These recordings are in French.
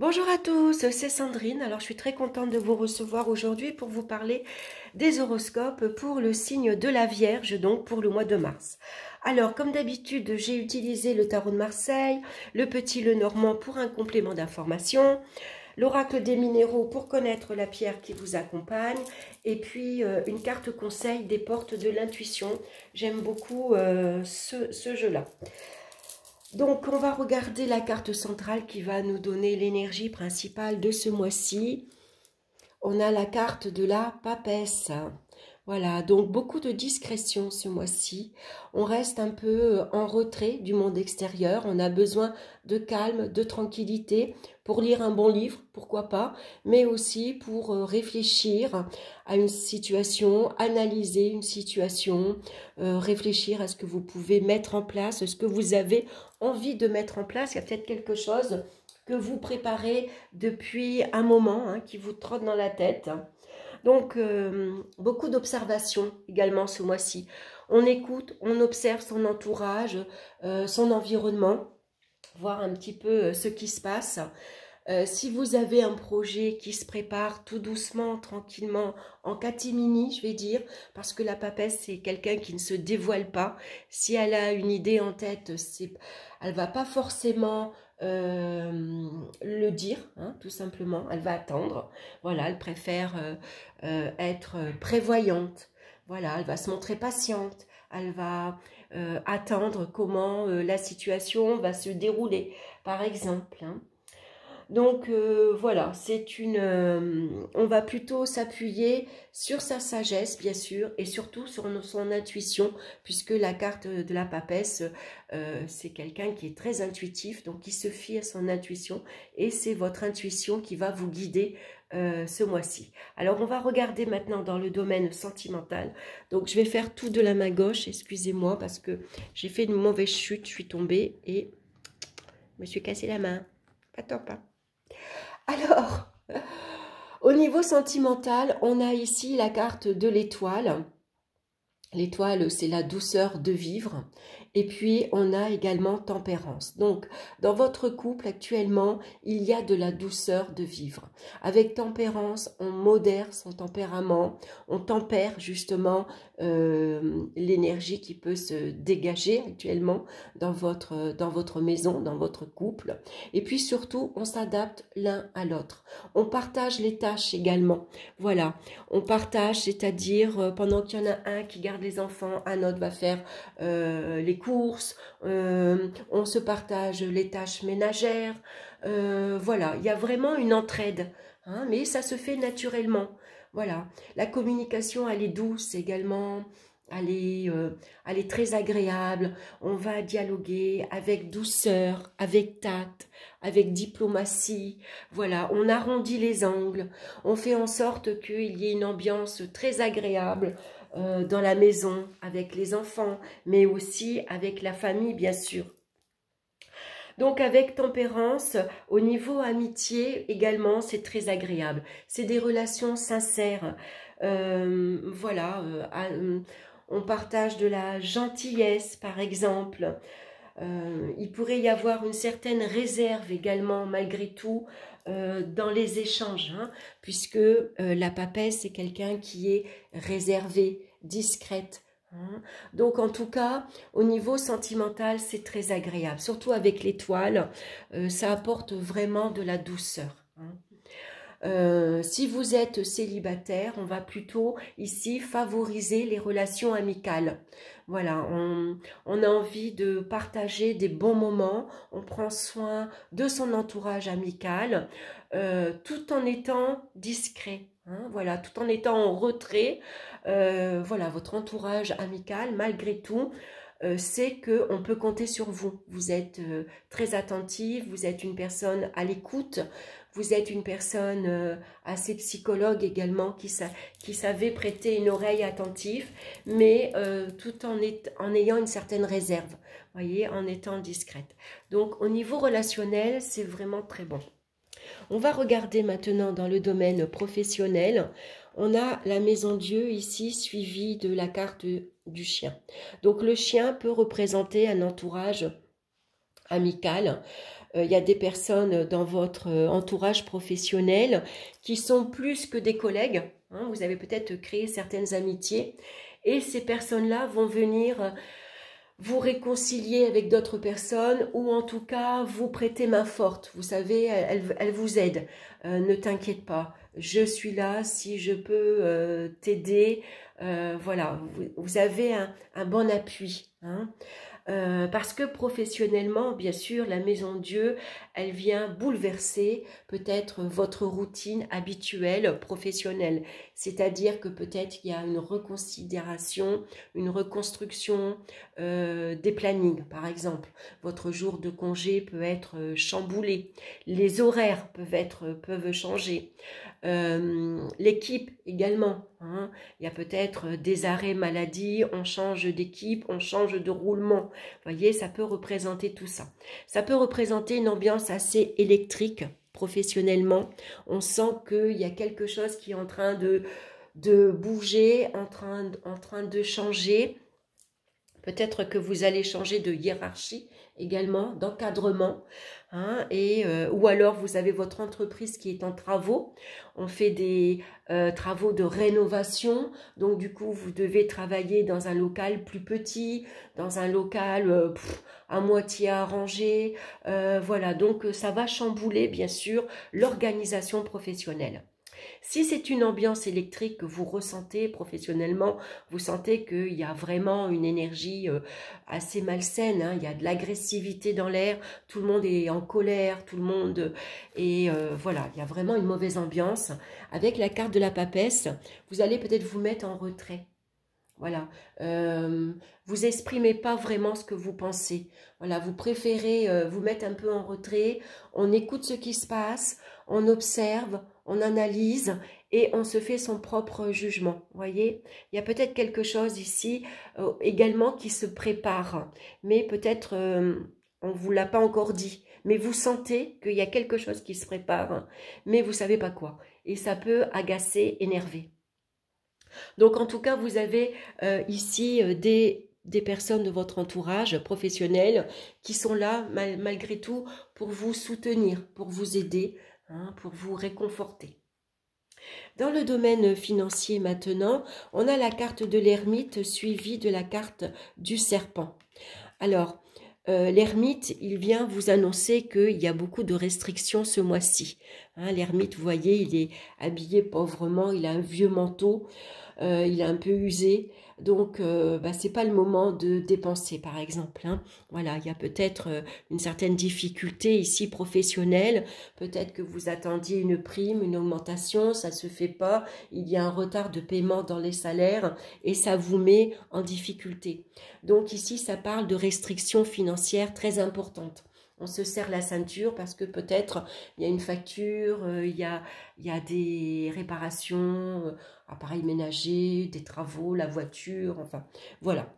Bonjour à tous, c'est Sandrine. Alors je suis très contente de vous recevoir aujourd'hui pour vous parler des horoscopes pour le signe de la Vierge, donc pour le mois de mars. Alors comme d'habitude, j'ai utilisé le tarot de Marseille, le petit Lenormand pour un complément d'information, l'oracle des minéraux pour connaître la pierre qui vous accompagne, et puis une carte conseil des portes de l'intuition. J'aime beaucoup ce jeu-là. Donc, on va regarder la carte centrale qui va nous donner l'énergie principale de ce mois-ci. On a la carte de la papesse. Voilà, donc beaucoup de discrétion ce mois-ci. On reste un peu en retrait du monde extérieur. On a besoin de calme, de tranquillité pour lire un bon livre, pourquoi pas, mais aussi pour réfléchir à une situation, analyser une situation, réfléchir à ce que vous pouvez mettre en place, ce que vous avez envie de mettre en place. Il y a peut-être quelque chose que vous préparez depuis un moment, hein, qui vous trotte dans la tête. Donc, beaucoup d'observations également ce mois-ci. On écoute, on observe son entourage, son environnement, voir un petit peu ce qui se passe. Si vous avez un projet qui se prépare tout doucement, tranquillement, en catimini, je vais dire, parce que la papesse, c'est quelqu'un qui ne se dévoile pas. Si elle a une idée en tête, elle ne va pas forcément le dire, hein, tout simplement. Elle va attendre. Voilà, elle préfère être prévoyante. Voilà, elle va se montrer patiente. Elle va attendre comment la situation va se dérouler, par exemple, hein. Donc voilà, on va plutôt s'appuyer sur sa sagesse, bien sûr, et surtout sur son intuition, puisque la carte de la papesse, c'est quelqu'un qui est très intuitif, donc qui se fie à son intuition, et c'est votre intuition qui va vous guider ce mois-ci. Alors on va regarder maintenant dans le domaine sentimental. Donc je vais faire tout de la main gauche, excusez-moi, parce que j'ai fait une mauvaise chute, je suis tombée et je me suis cassé la main. Pas top, hein. Alors, au niveau sentimental, on a ici la carte de l'étoile. L'étoile, c'est la douceur de vivre. Et puis, on a également tempérance. Donc, dans votre couple, actuellement, il y a de la douceur de vivre. Avec tempérance, on modère son tempérament. On tempère, justement, l'énergie qui peut se dégager actuellement dans votre maison, dans votre couple. Et puis, surtout, on s'adapte l'un à l'autre. On partage les tâches également. Voilà, on partage, c'est-à-dire, pendant qu'il y en a un qui garde les enfants, un autre va faire les courses, on se partage les tâches ménagères, voilà, il y a vraiment une entraide, hein, mais ça se fait naturellement. Voilà, la communication, elle est douce également, elle est très agréable, on va dialoguer avec douceur, avec tact, avec diplomatie, voilà, on arrondit les angles, on fait en sorte qu'il y ait une ambiance très agréable dans la maison, avec les enfants, mais aussi avec la famille, bien sûr. Donc avec tempérance, au niveau amitié également, c'est très agréable. C'est des relations sincères. Voilà, on partage de la gentillesse, par exemple. Il pourrait y avoir une certaine réserve également, malgré tout, dans les échanges, hein, puisque la papesse, c'est quelqu'un qui est réservé, discrète, hein. Donc, en tout cas, au niveau sentimental, c'est très agréable. Surtout avec l'étoile, ça apporte vraiment de la douceur, hein. Si vous êtes célibataire, on va plutôt ici favoriser les relations amicales. Voilà, on a envie de partager des bons moments, on prend soin de son entourage amical, tout en étant discret, hein, voilà, tout en étant en retrait. Voilà, votre entourage amical, malgré tout, c'est qu'on peut compter sur vous. Vous êtes très attentive, vous êtes une personne à l'écoute, vous êtes une personne assez psychologue également qui savait prêter une oreille attentive, mais tout en ayant une certaine réserve, voyez, en étant discrète. Donc au niveau relationnel, c'est vraiment très bon. On va regarder maintenant dans le domaine professionnel. On a la maison Dieu ici suivie de la carte du chien. Donc le chien peut représenter un entourage amical, il y a des personnes dans votre entourage professionnel qui sont plus que des collègues. Hein, vous avez peut-être créé certaines amitiés et ces personnes-là vont venir vous réconcilier avec d'autres personnes ou en tout cas vous prêter main forte. Vous savez, elle vous aide. Ne t'inquiète pas, je suis là si je peux t'aider. Voilà, vous avez un bon appui. Hein. Parce que professionnellement, bien sûr, la Maison Dieu, elle vient bouleverser peut-être votre routine habituelle professionnelle. C'est-à-dire que peut-être il y a une reconsidération, une reconstruction des plannings, par exemple. Votre jour de congé peut être chamboulé. Les horaires peuvent changer. L'équipe également. Hein. Il y a peut-être des arrêts maladie, on change d'équipe, on change de roulement. Vous voyez, ça peut représenter tout ça. Ça peut représenter une ambiance assez électrique professionnellement. On sent qu'il y a quelque chose qui est en train de bouger, en train de changer. Peut-être que vous allez changer de hiérarchie également, d'encadrement, hein, ou alors vous avez votre entreprise qui est en travaux. On fait des travaux de rénovation, donc du coup vous devez travailler dans un local plus petit, dans un local à moitié arrangé. Voilà, donc ça va chambouler bien sûr l'organisation professionnelle. Si c'est une ambiance électrique que vous ressentez professionnellement, vous sentez qu'il y a vraiment une énergie assez malsaine, hein, il y a de l'agressivité dans l'air, tout le monde est en colère, tout le monde est... voilà, il y a vraiment une mauvaise ambiance. Avec la carte de la papesse, vous allez peut-être vous mettre en retrait. Voilà, vous exprimez pas vraiment ce que vous pensez. Voilà, vous préférez vous mettre un peu en retrait, on écoute ce qui se passe, on observe, on analyse et on se fait son propre jugement. Vous voyez, il y a peut-être quelque chose ici également qui se prépare, mais peut-être on ne vous l'a pas encore dit. Mais vous sentez qu'il y a quelque chose qui se prépare, mais vous ne savez pas quoi. Et ça peut agacer, énerver. Donc en tout cas, vous avez ici des personnes de votre entourage professionnel qui sont là malgré tout pour vous soutenir, pour vous aider, hein, pour vous réconforter. Dans le domaine financier maintenant, on a la carte de l'ermite suivie de la carte du serpent. Alors, l'ermite, il vient vous annoncer qu'il y a beaucoup de restrictions ce mois-ci. Hein, l'ermite, vous voyez, il est habillé pauvrement, il a un vieux manteau, il est un peu usé, donc c'est pas le moment de dépenser par exemple. Hein. Voilà, il y a peut-être une certaine difficulté ici professionnelle, peut-être que vous attendiez une prime, une augmentation, ça se fait pas, il y a un retard de paiement dans les salaires et ça vous met en difficulté. Donc ici, ça parle de restrictions financières très importantes. On se serre la ceinture parce que peut-être il y a une facture, il y a des réparations, appareils ménagers, des travaux, la voiture, enfin voilà.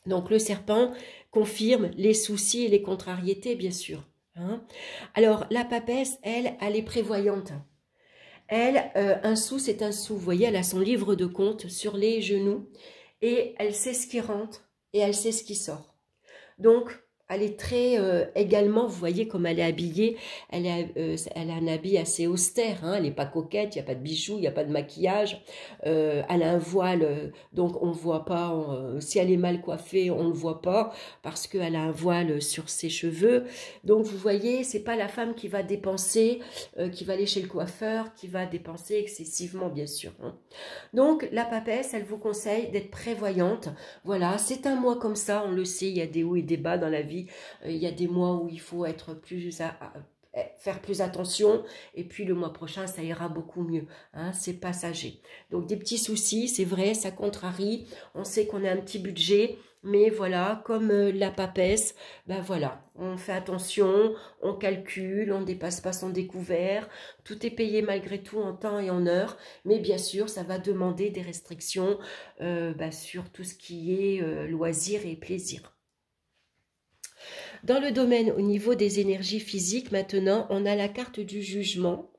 Donc le serpent confirme les soucis et les contrariétés bien sûr. Hein. Alors la papesse, elle est prévoyante. Elle, un sou c'est un sou, vous voyez, elle a son livre de compte sur les genoux et elle sait ce qui rentre et elle sait ce qui sort. Donc, elle est très, également, vous voyez comme elle est habillée, elle a un habit assez austère, hein, elle n'est pas coquette, il n'y a pas de bijoux, il n'y a pas de maquillage, elle a un voile, donc on ne voit pas, si elle est mal coiffée, on ne le voit pas, parce qu'elle a un voile sur ses cheveux, donc vous voyez, c'est pas la femme qui va dépenser, qui va aller chez le coiffeur, qui va dépenser excessivement, bien sûr. Hein. Donc, la papesse, elle vous conseille d'être prévoyante, voilà, c'est un mois comme ça, on le sait, il y a des hauts et des bas dans la vie. Il y a des mois où il faut être faire plus attention et puis le mois prochain ça ira beaucoup mieux, hein, c'est passager. Donc des petits soucis, c'est vrai, ça contrarie, on sait qu'on a un petit budget, mais voilà, comme la papesse, ben voilà, on fait attention, on calcule, on ne dépasse pas son découvert, tout est payé malgré tout en temps et en heure, mais bien sûr ça va demander des restrictions sur tout ce qui est loisirs et plaisir. Dans le domaine au niveau des énergies physiques, maintenant, on a la carte du jugement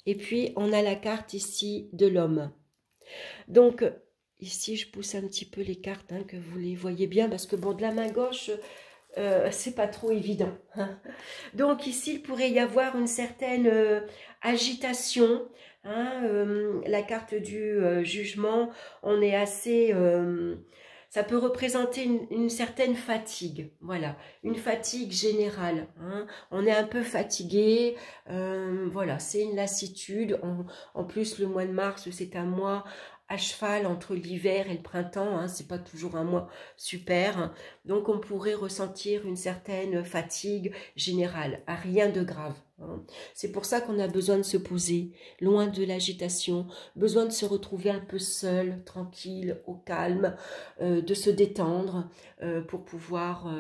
et puis on a la carte ici de l'homme. Donc, ici, je pousse un petit peu les cartes, hein, que vous les voyez bien, parce que bon, de la main gauche, c'est pas trop évident. Hein. Donc ici, il pourrait y avoir une certaine agitation. Hein, la carte du jugement, on est assez... ça peut représenter une certaine fatigue, voilà, une fatigue générale. Hein. On est un peu fatigué, voilà, c'est une lassitude. En plus, le mois de mars, c'est un mois à cheval entre l'hiver et le printemps, hein, c'est pas toujours un mois super, hein. Donc on pourrait ressentir une certaine fatigue générale, à rien de grave. Hein. C'est pour ça qu'on a besoin de se poser, loin de l'agitation, besoin de se retrouver un peu seul, tranquille, au calme, de se détendre pour pouvoir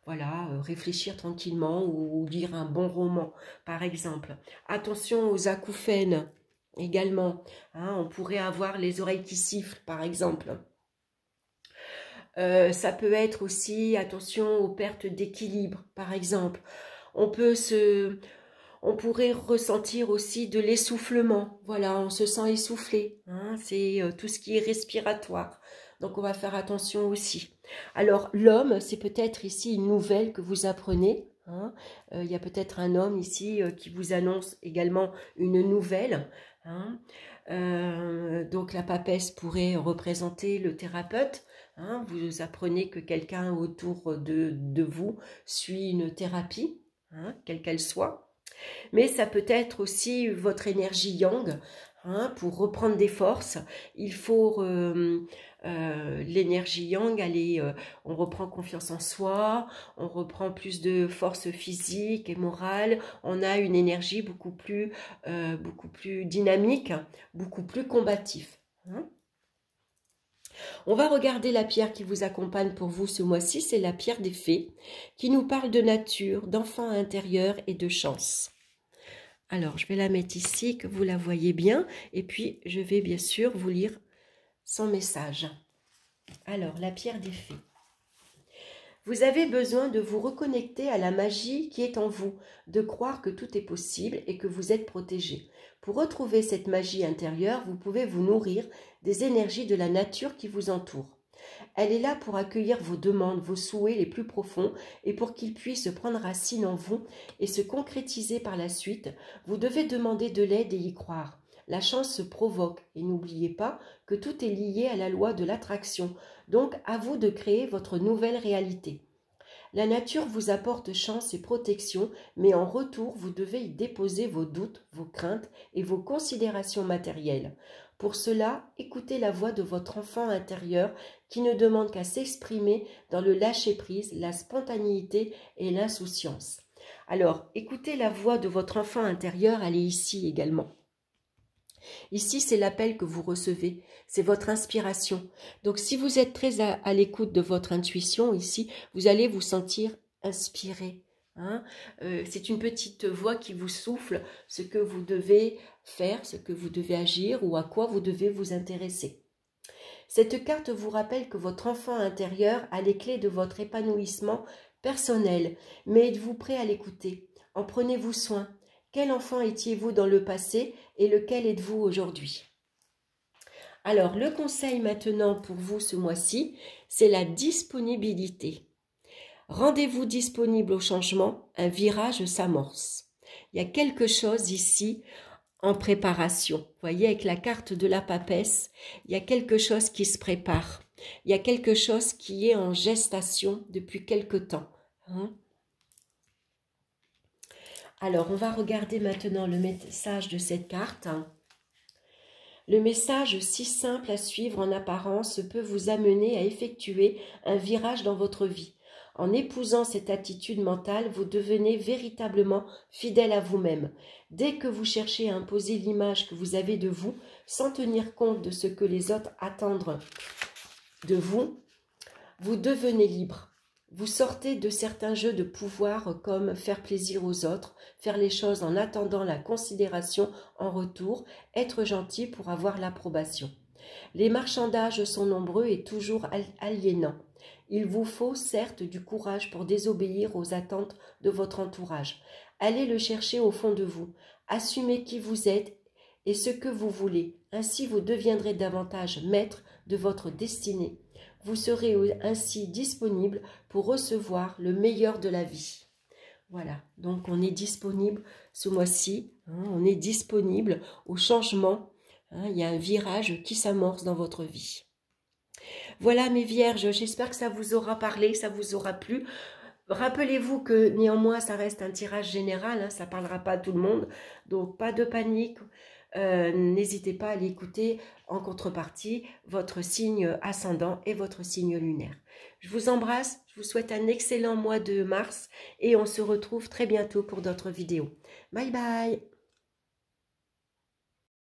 voilà, réfléchir tranquillement ou lire un bon roman, par exemple. Attention aux acouphènes. Également, hein, on pourrait avoir les oreilles qui sifflent, par exemple. Ça peut être aussi, attention aux pertes d'équilibre, par exemple. On pourrait ressentir aussi de l'essoufflement. Voilà, on se sent essoufflé. Hein, c'est tout ce qui est respiratoire. Donc, on va faire attention aussi. Alors, l'homme, c'est peut-être ici une nouvelle que vous apprenez. Hein. Il y a peut-être un homme ici qui vous annonce également une nouvelle. Hein. Donc la papesse pourrait représenter le thérapeute. Hein. Vous apprenez que quelqu'un autour de vous suit une thérapie, hein, quelle qu'elle soit. Mais ça peut être aussi votre énergie yang. Hein, pour reprendre des forces, il faut l'énergie yang, on reprend confiance en soi, on reprend plus de force physique et morale, on a une énergie beaucoup plus dynamique, beaucoup plus combatif. Hein. On va regarder la pierre qui vous accompagne pour vous ce mois-ci, c'est la pierre des fées, qui nous parle de nature, d'enfant intérieur et de chance. Alors, je vais la mettre ici, que vous la voyez bien, et puis je vais bien sûr vous lire son message. Alors, la pierre des fées. Vous avez besoin de vous reconnecter à la magie qui est en vous, de croire que tout est possible et que vous êtes protégé. Pour retrouver cette magie intérieure, vous pouvez vous nourrir des énergies de la nature qui vous entoure. Elle est là pour accueillir vos demandes, vos souhaits les plus profonds et pour qu'ils puissent prendre racine en vous et se concrétiser par la suite, vous devez demander de l'aide et y croire. La chance se provoque et n'oubliez pas que tout est lié à la loi de l'attraction, donc à vous de créer votre nouvelle réalité. La nature vous apporte chance et protection, mais en retour, vous devez y déposer vos doutes, vos craintes et vos considérations matérielles. Pour cela, écoutez la voix de votre enfant intérieur qui ne demande qu'à s'exprimer dans le lâcher-prise, la spontanéité et l'insouciance. Alors, écoutez la voix de votre enfant intérieur, elle est ici également. Ici, c'est l'appel que vous recevez, c'est votre inspiration. Donc, si vous êtes très à l'écoute de votre intuition, ici, vous allez vous sentir inspiré. Hein. C'est une petite voix qui vous souffle ce que vous devez faire, ce que vous devez agir ou à quoi vous devez vous intéresser. Cette carte vous rappelle que votre enfant intérieur a les clés de votre épanouissement personnel, mais êtes-vous prêt à l'écouter? En prenez-vous soin? Quel enfant étiez-vous dans le passé et lequel êtes-vous aujourd'hui? Alors, le conseil maintenant pour vous ce mois-ci, c'est la disponibilité. Rendez-vous disponible au changement, un virage s'amorce. Il y a quelque chose ici en préparation. Vous voyez, avec la carte de la papesse, il y a quelque chose qui se prépare. Il y a quelque chose qui est en gestation depuis quelque temps. Hein. Alors, on va regarder maintenant le message de cette carte. Le message si simple à suivre en apparence peut vous amener à effectuer un virage dans votre vie. En épousant cette attitude mentale, vous devenez véritablement fidèle à vous-même. Dès que vous cherchez à imposer l'image que vous avez de vous, sans tenir compte de ce que les autres attendent de vous, vous devenez libre. Vous sortez de certains jeux de pouvoir comme faire plaisir aux autres, faire les choses en attendant la considération en retour, être gentil pour avoir l'approbation. Les marchandages sont nombreux et toujours aliénants. Il vous faut certes du courage pour désobéir aux attentes de votre entourage. Allez le chercher au fond de vous. Assumez qui vous êtes et ce que vous voulez. Ainsi vous deviendrez davantage maître de votre destinée. Vous serez ainsi disponible pour recevoir le meilleur de la vie. Voilà, donc on est disponible ce mois-ci, hein, on est disponible au changement. Hein, il y a un virage qui s'amorce dans votre vie. Voilà mes vierges, j'espère que ça vous aura parlé, ça vous aura plu. Rappelez-vous que néanmoins ça reste un tirage général, hein, ça ne parlera pas à tout le monde, donc pas de panique. N'hésitez pas à l'écouter en contrepartie, votre signe ascendant et votre signe lunaire. Je vous embrasse, je vous souhaite un excellent mois de mars et on se retrouve très bientôt pour d'autres vidéos. Bye bye!